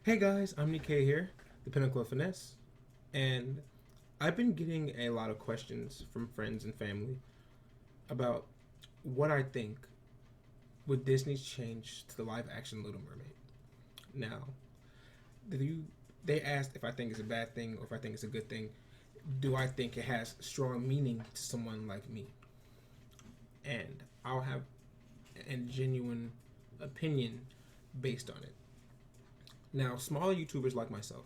Hey guys, I'm Nikkei here, the Pinnacle of Finesse, and I've been getting a lot of questions from friends and family about what I think with Disney's change to the live action Little Mermaid. Now, they asked if I think it's a bad thing or if I think it's a good thing. Do I think it has strong meaning to someone like me? And I'll have a genuine opinion based on it. Now, smaller YouTubers like myself,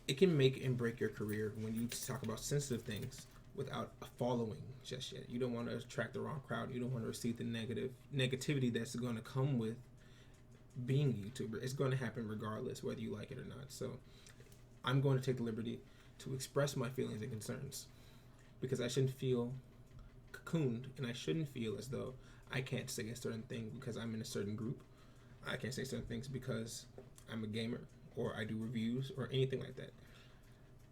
it can make and break your career when you talk about sensitive things without a following just yet. You don't want to attract the wrong crowd. You don't want to receive the negativity that's going to come with being a YouTuber. It's going to happen regardless whether you like it or not. So I'm going to take the liberty to express my feelings and concerns because I shouldn't feel cocooned and I shouldn't feel as though I can't say a certain thing because I'm in a certain group. I can't say certain things because I'm a gamer or I do reviews or anything like that.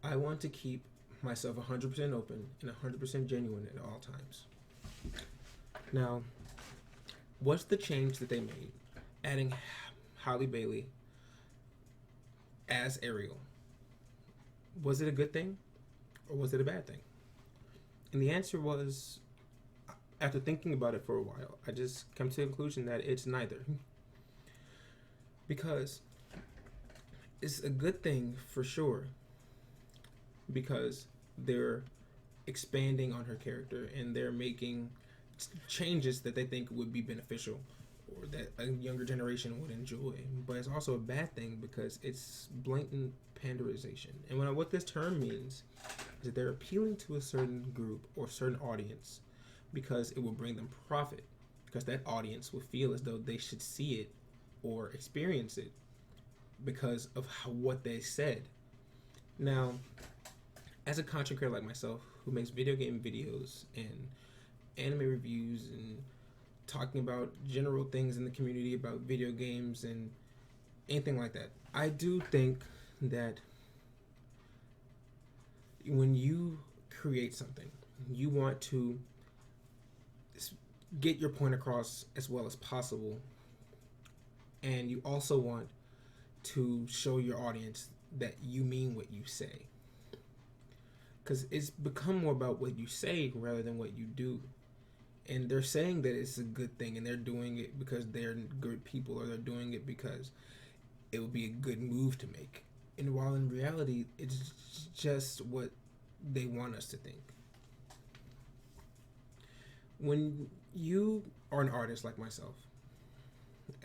I want to keep myself 100% open and 100% genuine at all times. Now, what's the change that they made? Adding Halle Bailey as Ariel. Was it a good thing or was it a bad thing? And the answer was, after thinking about it for a while, I just come to the conclusion that it's neither. Because it's a good thing for sure because they're expanding on her character and they're making changes that they think would be beneficial or that a younger generation would enjoy. But it's also a bad thing because it's blatant panderization. And what this term means is that they're appealing to a certain group or certain audience because it will bring them profit. Because that audience will feel as though they should see it or experience it because of what they said. Now, as a content creator like myself who makes video game videos and anime reviews and talking about general things in the community about video games and anything like that, I do think that when you create something, you want to get your point across as well as possible, and you also want to show your audience that you mean what you say, because it's become more about what you say rather than what you do. And they're saying that it's a good thing and they're doing it because they're good people or they're doing it because it would be a good move to make, and while in reality it's just what they want us to think. When you are an artist like myself,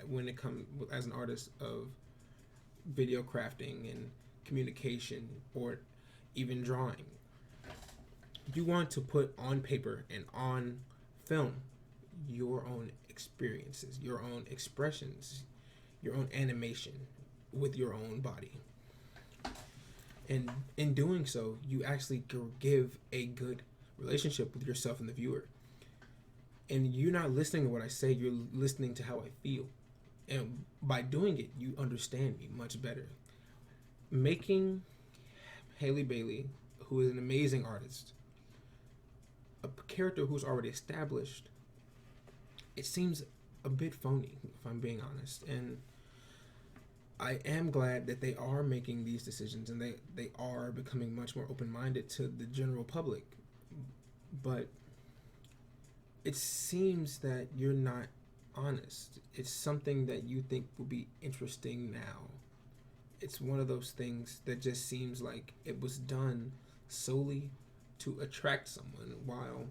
when it comes as an artist of video crafting and communication or even drawing, you want to put on paper and on film your own experiences, your own expressions, your own animation with your own body. And in doing so, you actually give a good relationship with yourself and the viewer. And you're not listening to what I say, you're listening to how I feel. And by doing it, you understand me much better. Making Halle Bailey, who is an amazing artist, a character who's already established, it seems a bit phony, if I'm being honest. And I am glad that they are making these decisions and they are becoming much more open-minded to the general public. But it seems that you're not honest. It's something that you think will be interesting now. It's one of those things that just seems like it was done solely to attract someone, while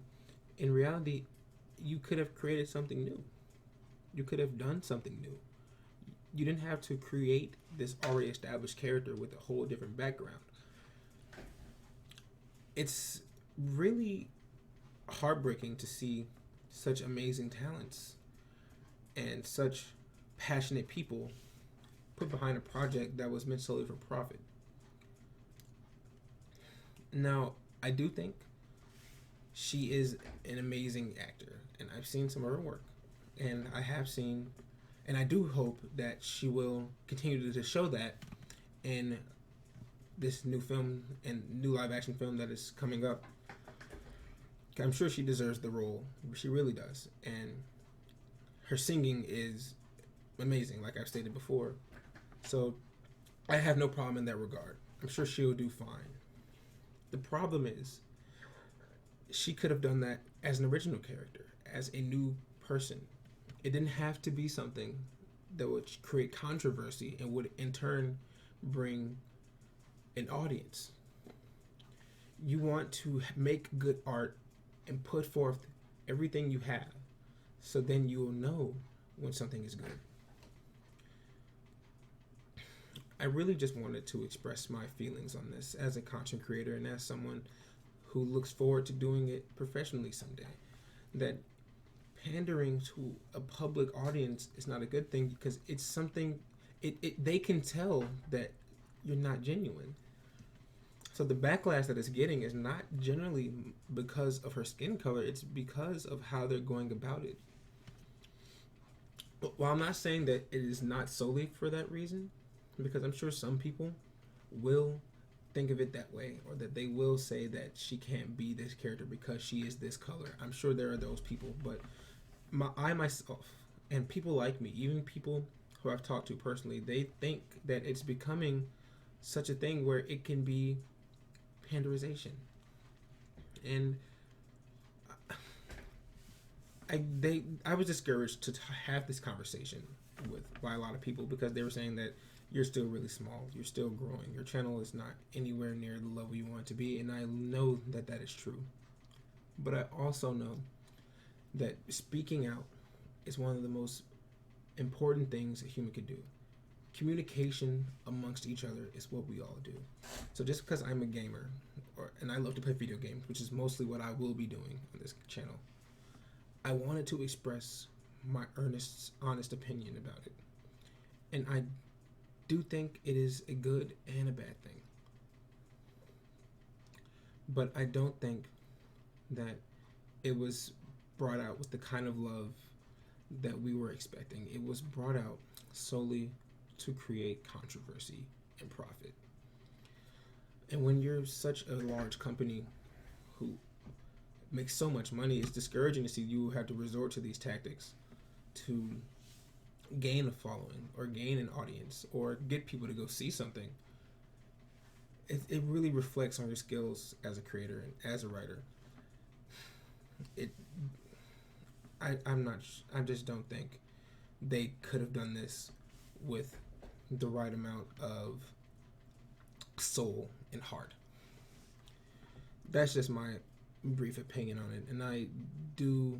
in reality, you could have created something new. You could have done something new. You didn't have to create this already established character with a whole different background. It's really heartbreaking to see such amazing talents and such passionate people put behind a project that was meant solely for profit. Now, I do think she is an amazing actor, and I've seen some of her work, and I have seen, and I do hope that she will continue to show that in this new film and new live action film that is coming up. I'm sure she deserves the role. She really does. And her singing is amazing, like I've stated before. So I have no problem in that regard. I'm sure she'll do fine. The problem is, she could have done that as an original character, as a new person. It didn't have to be something that would create controversy and would in turn bring an audience. You want to make good art and put forth everything you have, so then you will know when something is good. I really just wanted to express my feelings on this as a content creator and as someone who looks forward to doing it professionally someday. That pandering to a public audience is not a good thing, because it's something they can tell that you're not genuine. So the backlash that it's getting is not generally because of her skin color, it's because of how they're going about it. While I'm not saying that it is not solely for that reason, because I'm sure some people will think of it that way, or that they will say that she can't be this character because she is this color. I'm sure there are those people, but I myself and people like me, even people who I've talked to personally, they think that it's becoming such a thing where it can be panderization. And I was discouraged to have this conversation by a lot of people, because they were saying that you're still really small, you're still growing, your channel is not anywhere near the level you want it to be, and I know that that is true. But I also know that speaking out is one of the most important things a human can do. Communication amongst each other is what we all do. So just because I'm a gamer, and I love to play video games, which is mostly what I will be doing on this channel, I wanted to express my earnest, honest opinion about it. And I do think it is a good and a bad thing. But I don't think that it was brought out with the kind of love that we were expecting. It was brought out solely to create controversy and profit. And when you're such a large company who makes so much money, it's discouraging to see you have to resort to these tactics to gain a following or gain an audience or get people to go see something. It really reflects on your skills as a creator and as a writer. I just don't think they could have done this with the right amount of soul and heart. That's just my brief opinion on it, and I do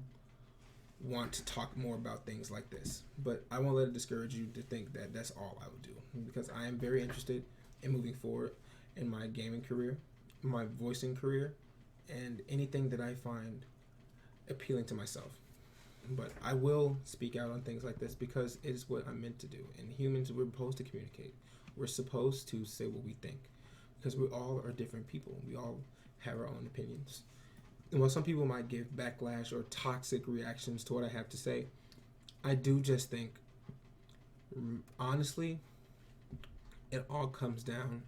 want to talk more about things like this, but I won't let it discourage you to think that that's all I would do, because I am very interested in moving forward in my gaming career, my voicing career, and anything that I find appealing to myself. But I will speak out on things like this because it is what I'm meant to do. And humans, we're supposed to communicate. We're supposed to say what we think, because we all are different people. We all have our own opinions. And while some people might give backlash or toxic reactions to what I have to say, I do just think, honestly, it all comes down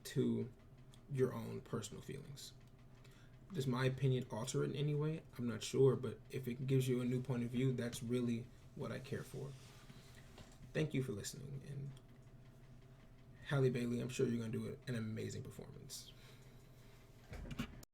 to your own personal feelings. Does my opinion alter it in any way? I'm not sure, but if it gives you a new point of view, that's really what I care for. Thank you for listening, and Halle Bailey, I'm sure you're going to do an amazing performance.